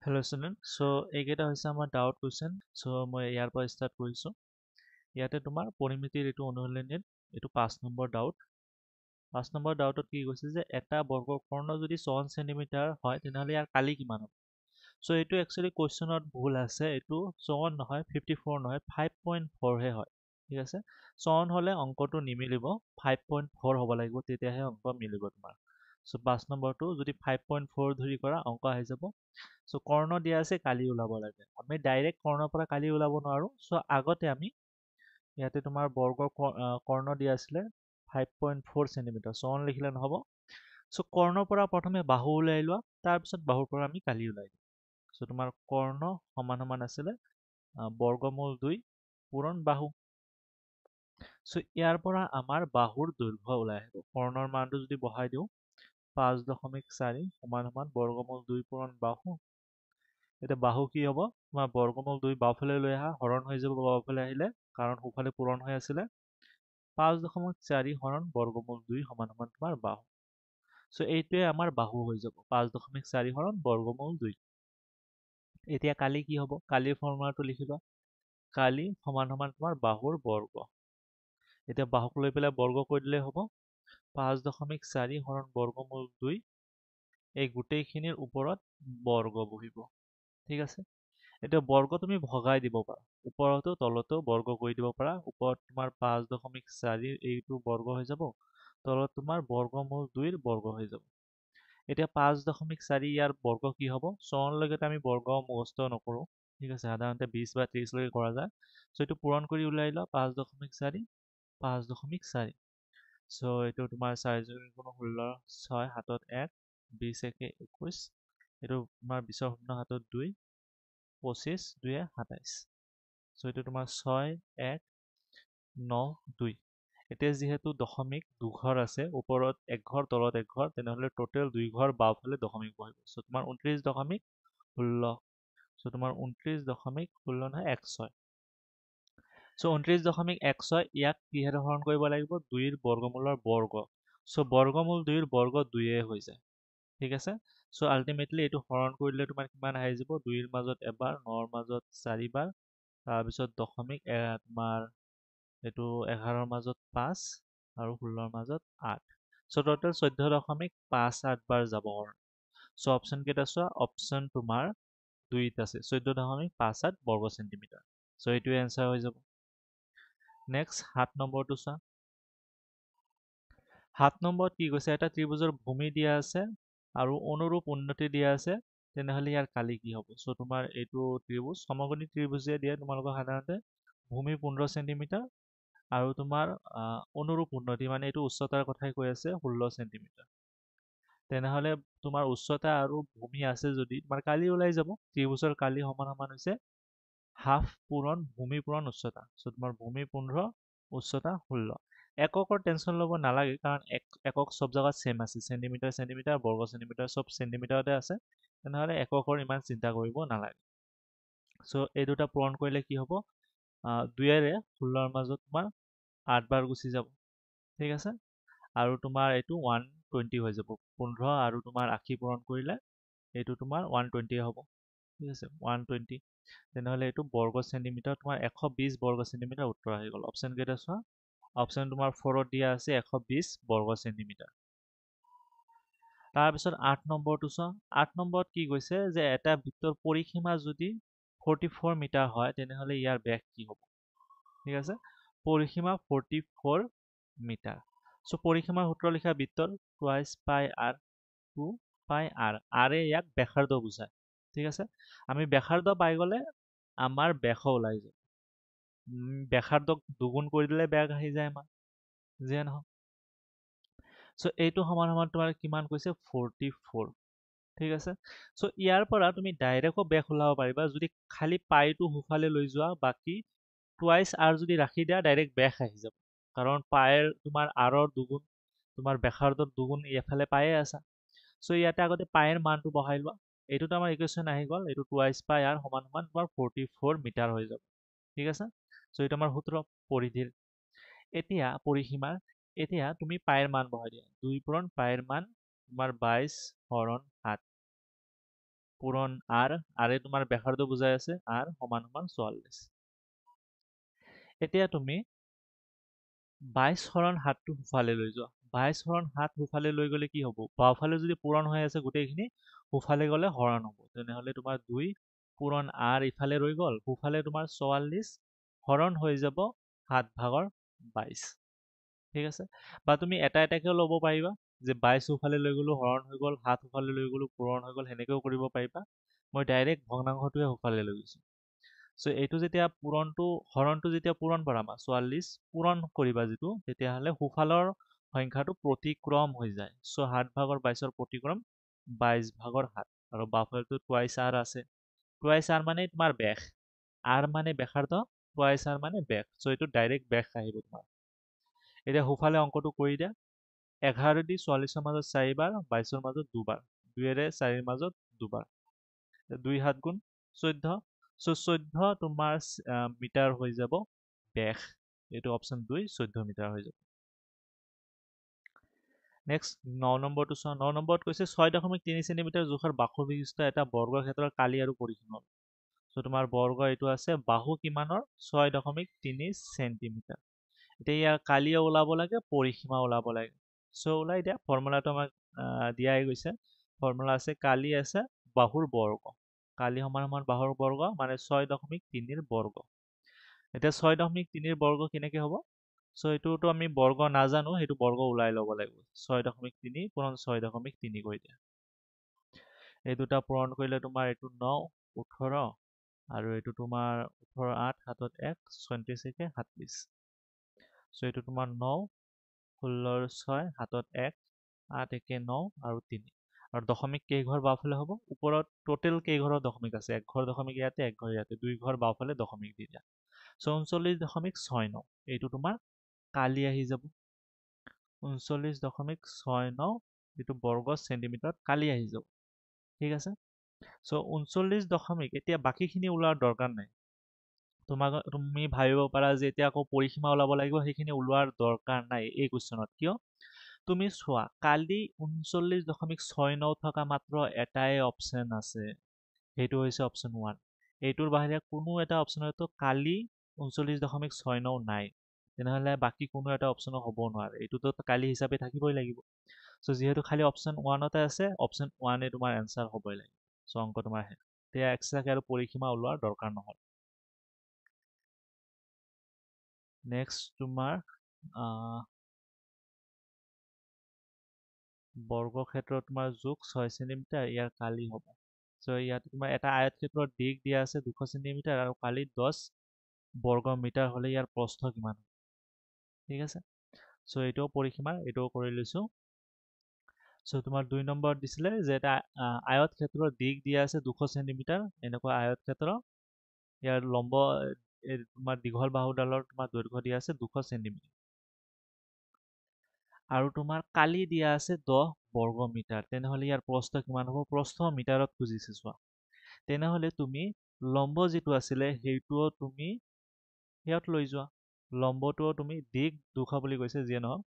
Hello student, so এইকেইটা হৈছে আমাৰ ডাউট কুৱেশ্যন। চ' মই ইয়াৰ পৰা ষ্টাৰ্ট কৰিছোঁ। ইয়াতে তোমাৰ পৰিমিতিৰ এইটো অনুশীলনীত এইটো 5 নম্বৰ ডাউট। 5 নম্বৰ ডাউটত কি কৈছে যে এটা বৰ্গকৰ্ণ যদি 54 চেণ্টিমিটাৰ হয় তেনেহ'লে ইয়াৰ কালি কিমান হ'ব? চ' এইটো একচুৱেলি কুৱেশ্যনত ভুল আছে। এইটো 54 নহয়, 54 নহয়, 5.4 হে হয়। ঠিক আছে, 54 হ'লে অংকটো নিমিলিব, 5.4 হ'ব লাগিব, তেতিয়াহে অংক মিলিব তোমাৰ। চ' 5 নম্বৰটো যদি 5.4 ধৰি কৰা অংক আহি যাব। চ' কৰ্ণ দিয়া আছে, কালি ওলাব লাগে। আমি ডাইৰেক্ট কৰ্ণৰ পৰা কালি ওলাব নোৱাৰো। চ' আগতে আমি ইয়াতে তোমাৰ বৰ্গৰ কৰ্ণ দিয়া আছিলে 5.4 চেণ্টিমিটাৰ, 54 লিখিলে নহ'ব। চ' কৰ্ণৰ পৰা প্ৰথমে বাহু ওলাই লোৱা, তাৰপিছত বাহুৰ পৰা আমি কালি ওলাই দিওঁ। চ' তোমাৰ কৰ্ণ সমান সমান আছিলে বৰ্গমূল 2 পূৰণ বাহু। চ' ইয়াৰ পৰা আমাৰ বাহুৰ দৈৰ্ঘ্য ওলাই আহিব। কৰ্ণৰ মানটো যদি বহাই দিওঁ 5.4 সমান সমান বৰ্গমূল 2 পূৰণ বাহু। এতিয়া বাহু কি হ'ব? তোমাৰ বৰ্গমূল 2 বাওঁফালে লৈ আহা, হৰণ হৈ যাব বাওঁফালে আহিলে, কাৰণ সোঁফালে পূৰণ হৈ আছিলে। 5.4 হৰণ বৰ্গমূল 2 সমান সমান তোমাৰ বাহু। চ' এইটোৱে আমাৰ বাহু হৈ যাব, 5.4 হৰণ বৰ্গমূল 2। এতিয়া কালি কি হ'ব? কালিৰ ফৰ্মুলাটো লিখিবা। কালি সমান সমান তোমাৰ বাহুৰ বৰ্গ। এতিয়া বাহুক লৈ পেলাই বৰ্গ কৰি দিলেই হ'ব। 5.4 হৰণ বৰ্গমূল 2, এই গোটেইখিনিৰ ওপৰত বৰ্গ বহিব। ঠিক আছে, এতিয়া বৰ্গ তুমি ভগাই দিব পাৰা, ওপৰতো তলতো বৰ্গ কৰি দিব পাৰা। ওপৰত তোমাৰ 5.4 এইটো বৰ্গ হৈ যাব, তলত তোমাৰ বৰ্গমূল 2 বৰ্গ হৈ যাব। এতিয়া 5.4 ইয়াৰ বৰ্গ কি হ'ব? 54 লৈকে আমি বৰ্গ মুখস্থ নকৰোঁ। ঠিক আছে, সাধাৰণতে 20 বা 30 লৈকে কৰা যায়। চ' এইটো পূৰণ কৰি ওলাই লোৱা 5.4 5.4। চ' এইটো তোমাৰ 4 16, 6 হাতত 1, 20 একে 21, এইটো তোমাৰ 20 শূন্য হাতত 2, 25 2 27। চ' এইটো তোমাৰ 6 1 9 2। এতিয়া যিহেতু দশমিক দুঘৰ আছে, ওপৰত এক ঘৰ তলত এক ঘৰ, তেনেহ'লে টোটেল 2 ঘৰ বাওঁফালে দশমিক বহিব। চ' তোমাৰ 29.16। চ' তোমাৰ 29.16 নহয় 16। চ' 29.16 ইয়াক কিহেৰে হৰণ কৰিব লাগিব? 2ৰ বৰ্গমূলৰ বৰ্গ। চ' বৰ্গমূল 2ৰ বৰ্গ 2 হৈ যায়। ঠিক আছে, চ' আল্টিমেটলি এইটো হৰণ কৰিলে তোমাৰ কিমান আহি যাব? 2ৰ মাজত এবাৰ, 9ৰ মাজত 4 বাৰ, তাৰপিছত দশমিক তোমাৰ এইটো 11ৰ মাজত 5 আৰু 16ৰ মাজত 8। চ' টোটেল 14.58 বাৰ যাব হৰণ। চ' অপশ্যন কেইটা চোৱা, অপশ্যন তোমাৰ 2ত আছে 14.58 বৰ্গ চেণ্টিমিটাৰ। চ' এইটোৱে এনচাৰ হৈ যাব। নেক্সট 7 নম্বৰটো চোৱা। 7 নম্বৰত কি কৈছে? এটা ত্ৰিভুজৰ ভূমি দিয়া আছে আৰু অনুৰূপ উন্নতি দিয়া আছে, তেনেহ'লে ইয়াৰ কালি কি হ'ব? চ' তোমাৰ এইটো ত্ৰিভুজ সমকোণী ত্ৰিভুজে দিয়ে তোমালোকক সাধাৰণতে। ভূমি 15 চেণ্টিমিটাৰ আৰু তোমাৰ অনুৰূপ উন্নতি মানে এইটো উচ্চতাৰ কথাই কৈ আছে 16 চেণ্টিমিটাৰ। তেনেহ'লে তোমাৰ উচ্চতা আৰু ভূমি আছে যদি তোমাৰ কালি ওলাই যাব। ত্ৰিভুজৰ কালি সমান সমান হৈছে হাফ পূৰণ ভূমি পূৰণ উচ্চতা। চ' তোমাৰ ভূমি 15, উচ্চতা 16। এককৰ টেনশ্যন ল'ব নালাগে, কাৰণ একক চব জেগাত ছেম আছে। চেণ্টিমিটাৰ চেণ্টিমিটাৰ, বৰ্গ চেণ্টিমিটাৰ চব চেণ্টিমিটাৰতে আছে, তেনেহ'লে এককৰ ইমান চিন্তা কৰিব নালাগে। চ' এই দুটা পূৰণ কৰিলে কি হ'ব? 2ৰে 16ৰ মাজত তোমাৰ 8 বাৰ গুচি যাব। ঠিক আছে, আৰু তোমাৰ এইটো 120 হৈ যাব। 15 আৰু তোমাৰ 80 পূৰণ কৰিলে এইটো তোমাৰ 120 হ'ব। ঠিক আছে, 120। তেনেহ'লে এইটো বৰ্গ চেণ্টিমিটাৰ তোমাৰ 120 বৰ্গ চেণ্টিমিটাৰ উত্তৰ আহি গ'ল। অপশ্যন কেইটা চোৱা। অপশ্যন তোমাৰ 4ত দিয়া আছে 120 বৰ্গ চেণ্টিমিটাৰ। তাৰপিছত 8 নম্বৰটো চোৱা। 8 নম্বৰত কি কৈছে যে এটা বৃত্তৰ পৰিসীমা যদি 44 মিটাৰ হয়, তেনেহ'লে ইয়াৰ ব্যাস কি হ'ব? ঠিক আছে, পৰিসীমা 44 মিটাৰ। চ' পৰিসীমাৰ সূত্ৰ লিখা বৃত্তৰ টুৱাইচ পাই আৰ, 2 পাই আৰ। আৰে ইয়াক ব্যাসাৰ্ধ বুজায়। ঠিক আছে, আমি ব্যাসাৰ্ধ পাই গ'লে আমাৰ ব্যাসো ওলাই যায়। ব্যাসাৰ্ধক দুগুণ কৰি দিলে ব্যাস আহি যায় আমাৰ, যিয়ে নহওক। চ' এইটো সমান সমান তোমাৰ কিমান কৈছে? 44। ঠিক আছে, চ' ইয়াৰ পৰা তুমি ডাইৰেক্টো ব্যাস ওলাব পাৰিবা যদি খালি পাইটো সোঁফালে লৈ যোৱা, বাকী টুৱাইচ আৰ যদি ৰাখি দিয়া ডাইৰেক্ট ব্যাস আহি যাব। কাৰণ পাইৰ তোমাৰ আৰৰ দুগুণ, তোমাৰ ব্যাসাৰ্ধৰ দুগুণ এফালে পায়ে আছা। চ' ইয়াতে আগতে পাইৰ মানটো বহাই লোৱা। এইটোতো আমাৰ ইকুৱেশ্যন আহি গ'ল, এইটো টুৱাইচ পাই আৰ সমান সমান তোমাৰ 44 মিটাৰ হৈ যাব। ঠিক আছে, চ' এইটো আমাৰ সূত্ৰ পৰিধিৰ। এতিয়া পৰিসীমাৰ, এতিয়া তুমি পাইৰ মান বহাই দিয়া। 2 পূৰণ পাইৰ মান তোমাৰ 22 হৰণ 7। পূৰণ r, r তোমাৰ ব্যাসাৰ্ধ বুজাই আছে, r সমান সমান 44। এতিয়া তুমি 22 হৰণ 7টো সোঁফালে লৈ যোৱা। 22 হৰণ 7 সোঁফালে লৈ গ'লে কি হ'ব? বাওঁফালে যদি পূৰণ হৈ আছে গোটেইখিনি, সোঁফালে গ'লে হৰণ হ'ব। তেনেহ'লে তোমাৰ 2 পূৰণ r ইফালে ৰৈ গ'ল, সোঁফালে তোমাৰ 44 হৰণ হৈ যাব 7/22। ঠিক আছে? বা তুমি এটা এটাকেও ল'ব পাৰিবা, যে 22 সোঁফালে লৈ গ'লো হৰণ হৈ গ'ল, 7 সোঁফালে লৈ গ'লো পূৰণ হৈ গ'ল, সেনেকেও কৰিব পাৰিবা। মই ডাইৰেক্ট ভগ্নাংশটোৱে সোঁফালে লৈ গৈছোঁ। চ' এইটো যেতিয়া হৰণটো যেতিয়া পূৰণ কৰাবা, 44 পূৰণ কৰিবা যিটো, তেতিয়াহ'লে সোঁফালৰ সংখ্যাটো প্ৰতিক্ৰম হৈ যায়। চ' 7/22ৰ প্ৰতিক্ৰম 22/7, আৰু বাওঁফালটো টুৱাইচ r আছে। টুৱাইচ r মানে তোমাৰ বেস, r মানে ব্যাসাৰ্ধ, টুৱাইচ r মানে বেস। চ' এইটো ডাইৰেক্ট বেস আহিব তোমাৰ। এতিয়া সোঁফালে অংকটো কৰি দিয়া। 11 দি 44ৰ মাজত 4 বাৰ, 22ৰ মাজত 2 বাৰ, 2ৰে 4ৰ মাজত 2 বাৰ, 2 7 গুণ 14। চ' 14 তোমাৰ মিটাৰ হৈ যাব বেস। এইটো অপশ্যন 2, 14 মিটাৰ হৈ যাব। নেক্সট 9 নম্বৰটো চোৱা। 9 নম্বৰত কৈছে 6.3 চেণ্টিমিটাৰ জোখৰ বাহু বিশিষ্ট এটা বৰ্গক্ষেত্ৰৰ কালি আৰু পৰিসীমা। চ' তোমাৰ বৰ্গ এইটো আছে, বাহু কিমানৰ? 6.3 চেণ্টিমিটাৰ। এতিয়া ইয়াৰ কালিও ওলাব লাগে, পৰিসীমা ওলাব লাগে। চ' ওলাই দিয়া। ফৰ্মুলাটো আমাক দিয়াই গৈছে। ফৰ্মুলা আছে, কালি আছে বাহুৰ বৰ্গ। কালি সমান সমান বাহুৰ বৰ্গ মানে 6.3 বৰ্গ। এতিয়া 6.3 বৰ্গ কেনেকে হ'ব? চ' এইটোতো আমি বৰ্গ নাজানো, সেইটো বৰ্গ ওলাই ল'ব লাগিব। 6.3 পূৰণ 6.3 কৰি দিয়া। এই দুটা পূৰণ কৰিলে তোমাৰ এইটো 9, 18, আৰু এইটো তোমাৰ 18, 8, 7 1, 34 1, 37। চ' এইটো তোমাৰ 9, 16 6, 7 1, 8 1 9, আৰু 3। আৰু দশমিক কেইঘৰ বাওঁফালে হ'ব? ওপৰত টোটেল কেইঘৰৰ দশমিক আছে? এক ঘৰ দশমিক ইয়াতে, এক ঘৰ ইয়াতে, 2 ঘৰ বাওঁফালে দশমিক দি দিয়া। চ' 39.69, এইটো তোমাৰ কালি আহি যাব। 39.69 এইটো বৰ্গ চেণ্টিমিটাৰত কালি আহি যাব। ঠিক আছে? চ' 39 এতিয়া বাকীখিনি ওলোৱাৰ দৰকাৰ নাই। তুমি ভাবিব পাৰা যে এতিয়া আকৌ পৰিসীমা ওলাব লাগিব, সেইখিনি ওলোৱাৰ দৰকাৰ নাই এই কুৱেশ্যনত। কিয়? তুমি চোৱা, কালি 39.69 থকা মাত্ৰ এটাই অপশ্যন আছে, সেইটো হৈছে অপশ্যন 1। এইটোৰ বাহিৰে কোনো এটা অপশ্যনতো কালি 39.69 নাই। তেনেহ'লে বাকী কোনো এটা অপশ্যনো হ'ব নোৱাৰে, এইটোতো কালি হিচাপে থাকিবই লাগিব। চ' যিহেতু খালি অপশ্যন 1তে আছে, অপশ্যন 1 তোমাৰ এনচাৰ হ'বই লাগিব। চ' অংক তোমাৰ শেষ। এতিয়া এক্সট্ৰাকে আৰু পৰিসীমা ওলোৱাৰ দৰকাৰ নহ'ল। নেক্সট তোমাৰ বৰ্গক্ষেত্ৰৰ তোমাৰ জোখ 6 চেণ্টিমিটাৰ, ইয়াৰ কালি হ'ব। চ' ইয়াত তোমাৰ এটা আয়তক্ষেত্ৰৰ দিশ দিয়া আছে 200 চেণ্টিমিটাৰ, আৰু কালি 10 বৰ্গ মিটাৰ হ'লে ইয়াৰ প্ৰস্থ কিমান? ঠিক আছে? চ' এইটোও পৰিসীমা, এইটোও কৰি লৈছোঁ। চ' তোমাৰ 2 নম্বৰত দিছিলে যে এটা আয়তক্ষেত্ৰৰ দিশ দিয়া আছে 200 চেণ্টিমিটাৰ, এনেকুৱা আয়তক্ষেত্ৰ। ইয়াৰ লম্ব তোমাৰ দীঘল বাহুডালৰ তোমাৰ দৈৰ্ঘ্য দিয়া আছে 200 চেণ্টিমিটাৰ। আৰু তোমাৰ কালি দিয়া আছে 10 বৰ্গ মিটাৰ। তেনেহ'লে ইয়াৰ প্ৰস্থ কিমান হ'ব? প্ৰস্থ মিটাৰত খুজিছে চোৱা। তেনেহ'লে তুমি লম্ব যিটো আছিলে সেইটোও তুমি ইয়াত লৈ যোৱা। লম্বটোও তুমি দিশ 200 বুলি কৈছে, যিয়ে নহওক।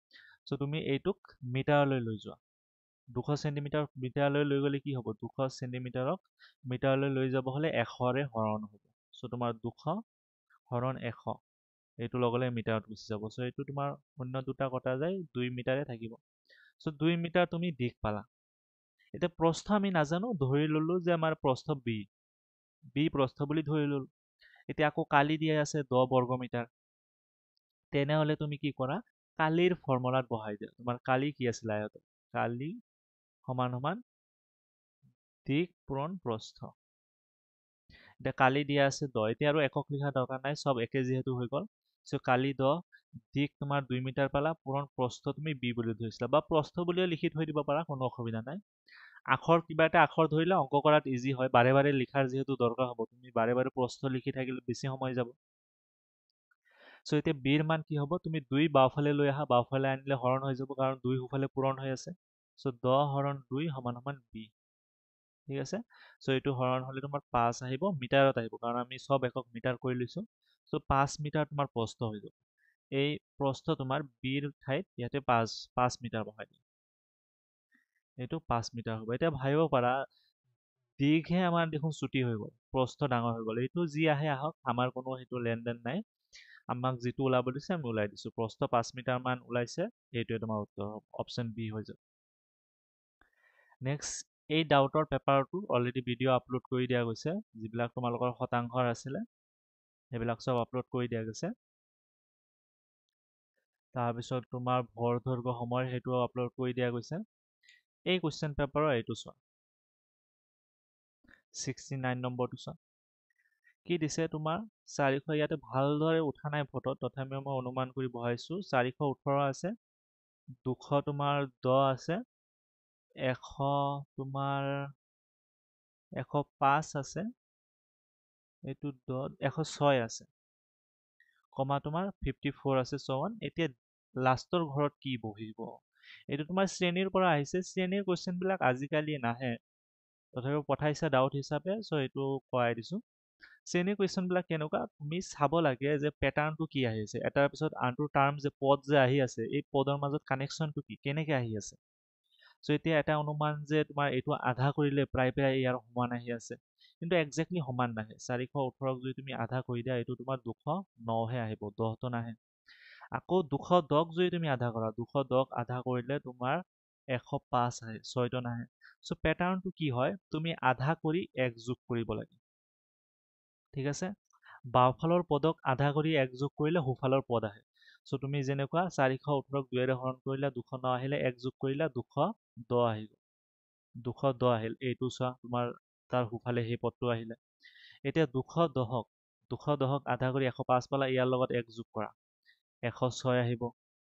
চ' তুমি এইটোক মিটাৰলৈ লৈ যোৱা। 200 চেণ্টিমিটাৰ মিটাৰলৈ লৈ গ'লে কি হ'ব? 200 চেণ্টিমিটাৰক মিটাৰলৈ লৈ যাব হ'লে 100ৰে হৰণ হ'ব। চ' তোমাৰ 200 হৰণ 100, এইটো লগালে মিটাৰত গুচি যাব। চ' এইটো তোমাৰ শূন্য দুটা কটা যায়, 2 মিটাৰে থাকিব। চ' 2 মিটাৰ তুমি দিশ পালা। এতিয়া প্ৰস্থ আমি নাজানো, ধৰি ল'লো যে আমাৰ প্ৰস্থ বি প্ৰস্থ বুলি ধৰি ল'লো। এতিয়া আকৌ কালি দিয়া আছে 10 বৰ্গ মিটাৰ। তেনেহ'লে তুমি কি কৰা? কালিৰ ফৰ্মুলাত বহাই দিয়া। তোমাৰ কালি কি আছিলে আয়তত? কালি সমান সমান দিশ পূৰণ প্ৰস্থ। এতিয়া কালি দিয়া আছে 10, এতিয়া আৰু একক লিখা দৰকাৰ নাই, চব একে যিহেতু হৈ গ'ল। চ' কালি 10, দিশ তোমাৰ 2 মিটাৰ পালা, পূৰণ প্ৰস্থ তুমি বি বুলি ধৰিছিলা, বা প্ৰস্থ বুলিও লিখি থৈ দিব পাৰা, কোনো অসুবিধা নাই। কিবা এটা আখৰ ধৰিলে অংক কৰাত ইজি হয়, বাৰে বাৰে লিখাৰ যিহেতু দৰকাৰ হ'ব, তুমি বাৰে বাৰে প্ৰস্থ লিখি থাকিলে বেছি সময় যাব। চ' এতিয়া বিৰ মান কি হ'ব? তুমি 2 বাওঁফালে লৈ আহা, বাওঁফালে আনিলে হৰণ হৈ যাব, কাৰণ 2 সোঁফালে পূৰণ হৈ আছে। চ' 10 হৰণ 2 সমান সমান বি। ঠিক আছে? চ' এইটো হৰণ হ'লে তোমাৰ 5 আহিব, মিটাৰত আহিব, কাৰণ আমি চব একক মিটাৰ কৰি লৈছোঁ। চ' 5 মিটাৰ তোমাৰ প্ৰস্থ হৈ যাব। এই প্ৰস্থ তোমাৰ বিৰ ঠাইত ইয়াতে 5 মিটাৰ বহাই দিম। এইটো 5 মিটাৰ হ'ব। এতিয়া ভাবিব পাৰা দীঘহে আমাৰ দেখোন ছুটি হৈ গ'ল, প্ৰস্থ ডাঙৰ হৈ গ'ল। এইটো যি আহে আহক, আমাৰ কোনো সেইটো লেনদেন নাই। আমাক যিটো ওলাব দিছে আমি ওলাই দিছোঁ। প্ৰস্থ 5 মিটাৰ মান ওলাইছে, এইটোৱে তোমাৰ উত্তৰ হ'ব, অপশ্যন বি হৈ যাব। নেক্সট, এই ডাউটৰ পেপাৰটো অলৰেডি ভিডিঅ' আপলোড কৰি দিয়া গৈছে। যিবিলাক তোমালোকৰ শতাংশৰ আছিলে সেইবিলাক চব আপলোড কৰি দিয়া গৈছে। তাৰপিছত তোমাৰ ভৰ দৈৰ্ঘ্য সময় সেইটো আপলোড কৰি দিয়া গৈছে। এই কুৱেশ্যন পেপাৰৰ এইটো চোৱা, 69 নম্বৰটো চোৱা। কি দিছে তোমাৰ 400, ইয়াতে ভালদৰে উঠা নাই ফটো, তথাপিও মই অনুমান কৰি বহাইছোঁ। 418 আছে, 200 তোমাৰ 10 আছে, 100 তোমাৰ 105 আছে, এইটো 10, 106 আছে, কমা তোমাৰ 54 আছে, so on। এতিয়া লাষ্টৰ ঘৰত কি বহিব? এইটো তোমাৰ শ্ৰেণীৰ পৰা আহিছে। শ্ৰেণীৰ কুৱেশ্যন বিলাক আজিকালি নাহে, তথাপিও পঠাইছে ডাউট হিচাপে, চ' এইটো কৰাই দিছোঁ। শ্ৰেণীৰ কুৱেশ্যন বিলাক কেনেকুৱা, তুমি চাব লাগে যে পেটাৰ্ণটো কি আহিছে, এটাৰ পিছত আনটো টাৰ্ম যে পদ যে আহি আছে, এই পদৰ মাজত কানেকশ্যনটো কি, কেনেকে আহি আছে। চ' এতিয়া এটা অনুমান যে তোমাৰ এইটো আধা কৰিলে প্ৰায় ইয়াৰ সমান আহি আছে, কিন্তু একজেক্টলি সমান নাহে। 418ক যদি তুমি আধা কৰি দিয়া, এইটো তোমাৰ 209হে আহিব, 10টো নাহে। আকৌ 210ক যদি তুমি আধা কৰা, 210ক আধা কৰিলে তোমাৰ 105 আহে, 6টো নাহে। চ' পেটাৰ্ণটো কি হয়, তুমি আধা কৰি 1 যোগ কৰিব লাগে, ঠিক আছে। বাওঁফালৰ পদক আধা কৰি 1 যোগ কৰিলে সোঁফালৰ পদ আহে। চ' তুমি যেনেকুৱা 418ক 2ৰে হৰণ কৰিলা, 209 আহিলে, 1 যোগ কৰিলা, 210 আহিব, 210 আহিল। এইটো চোৱা, তোমাৰ তাৰ সোঁফালে সেই পদটো আহিলে। এতিয়া 210ক আধা কৰি 105 পালা, ইয়াৰ লগত 1 যোগ কৰা, 106 আহিব।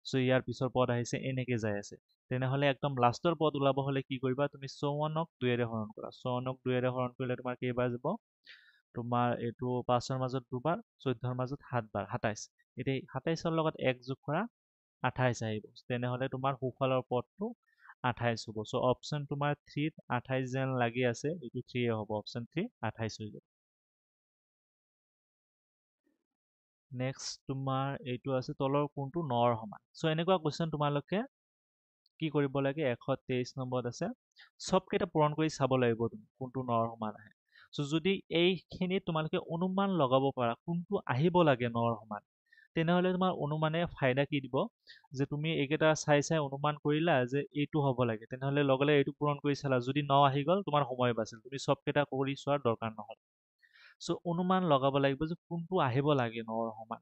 চ' ইয়াৰ পিছৰ পদ আহিছে, এনেকে যাই আছে। তেনেহ'লে একদম লাষ্টৰ পদ ওলাব হ'লে কি কৰিবা, তুমি 54ক 2ৰে হৰণ কৰা। 54ক 2ৰে হৰণ কৰিলে তোমাৰ কেইবাৰ যাব, তোমাৰ এইটো 5ৰ মাজত 2বাৰ, 14ৰ মাজত 7 বাৰ, 27। এতিয়া 27ৰ লগত 1 যোগ কৰা, 28 আহিব। তেনেহ'লে তোমাৰ সোঁফালৰ পদটো 28 হ'ব। চ' অপশ্যন তোমাৰ 3ত 28 যেন লাগি আছে, এইটো 3 হ'ব, অপশ্যন 3 28 হৈ যাব। নেক্সট তোমাৰ এইটো আছে, তলৰ কোনটো 9ৰ সমান। চ' এনেকুৱা কুৱেশ্যন তোমালোকে কি কৰিব লাগে, 123 নম্বৰত আছে, চবকেইটা পূৰণ কৰি চাব লাগিব তুমি কোনটো 9ৰ সমান আহে। চ' যদি এইখিনিত তোমালোকে অনুমান লগাব পাৰা কোনটো আহিব লাগে 9ৰ সমান, তেনেহ'লে তোমাৰ অনুমানে ফাইদা কি দিব, যে তুমি এইকেইটা চাই চাই অনুমান কৰিলা যে এইটো হ'ব লাগে, তেনেহ'লে লগে লগে এইটো পূৰণ কৰি চালা, যদি 9 আহি গ'ল তোমাৰ সময় বাচিল, তুমি চবকেইটা কৰি চোৱাৰ দৰকাৰ নহ'ল। চ' অনুমান লগাব লাগিব যে কোনটো আহিব লাগে 9ৰ সমান।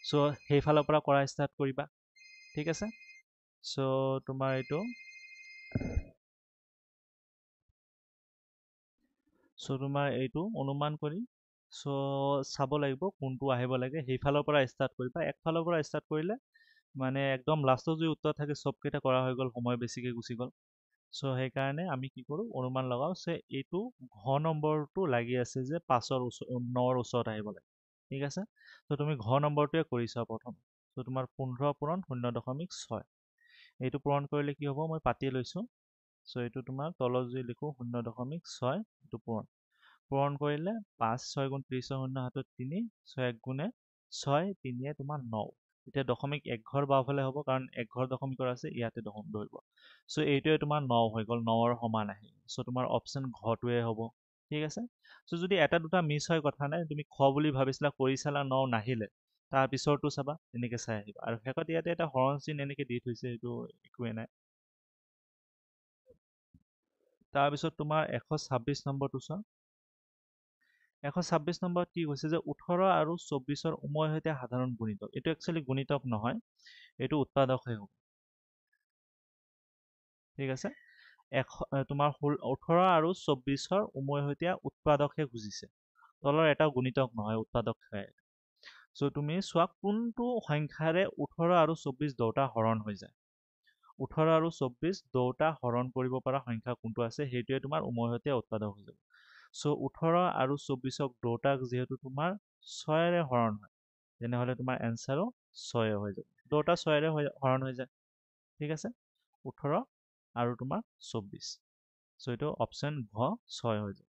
চ' সেইফালৰ পৰা কৰা ষ্টাৰ্ট কৰিবা, ঠিক আছে। চ' তোমাৰ এইটো অনুমান কৰি চাব লাগিব কোনটো আহিব লাগে, সেইফালৰ পৰা ষ্টাৰ্ট কৰিবা। একফালৰ পৰা ষ্টাৰ্ট কৰিলে মানে একদম লাষ্টত যদি উত্তৰ থাকে চবকেইটা কৰা হৈ গ'ল, সময় বেছিকে গুচি গ'ল। চ' সেইকাৰণে আমি কি কৰোঁ, অনুমান লগাওঁ যে এইটো ঘ নম্বৰটো লাগি আছে যে 9ৰ ওচৰত আহিব লাগে, ঠিক আছে। ত' তুমি ঘ নম্বৰটোৱে কৰি চোৱা প্ৰথম। ত' তোমাৰ 15 পূৰণ 0.6, এইটো পূৰণ কৰিলে কি হ'ব, মই পাতি লৈছোঁ। চ' এইটো তোমাৰ তলত যদি লিখোঁ 0.6, এইটো পূৰণ কৰিলে 5 6 গুণ 30, 0 হাতত 3, 6 1 গুণে 6, 3 তোমাৰ 9। এতিয়া দশমিক একঘৰ বাওঁফালে হ'ব, কাৰণ একঘৰ দশমিকৰ আছে, ইয়াতে দশমিক ধৰিব। চ' এইটোৱে তোমাৰ 9 হৈ গ'ল, 9ৰ সমান আহে। চ' তোমাৰ অপশ্যন ঘটোৱে হ'ব, ঠিক আছে। চ' যদি এটা দুটা মিছ হয় কথা নাই, তুমি খ বুলি ভাবিছিলা কৰি চালা, 9 নাহিলে, তাৰ পিছৰটো চাবা, এনেকে চাই আহিবা। আৰু শেষত ইয়াতে এটা হৰণ চিন এনেকে দি থৈছে, সেইটো একোৱে নাই। তাৰপিছত তোমাৰ 126 নম্বৰটো চোৱা। 126 নম্বৰত কি কৈছে যে 18 আৰু 24ৰ উময়ৰ সৈতে সাধাৰণ গুণিতক। এইটো একচুৱেলি গুণিতক নহয়, এইটো উৎপাদকহে হ'ব, ঠিক আছে। তোমাৰ 18 আৰু 24ৰ উময়ৰ সৈতে উৎপাদকহে খুজিছে, তলৰ এটাও গুণিতক নহয়, উৎপাদকহে। চ' তুমি চোৱা কোনটো সংখ্যাৰে 18 আৰু 24 দুয়োটা হৰণ হৈ যায়। 18 আৰু 24 দুয়োটা হৰণ কৰিব পৰা সংখ্যা কোনটো আছে, সেইটোৱে তোমাৰ উমৈহতীয়া উৎপাদক হৈ যাব। চ' 18 আৰু 24ক দুয়োটাক যিহেতু তোমাৰ 6ৰে হৰণ হয়, তেনেহ'লে তোমাৰ এনচাৰো 6 হৈ যাব। দুয়োটা 6ৰে হৰণ হৈ যায়, ঠিক আছে। 18 আৰু তোমাৰ 24, চ' এইটো অপশ্যন ঘ 6 হৈ যাব।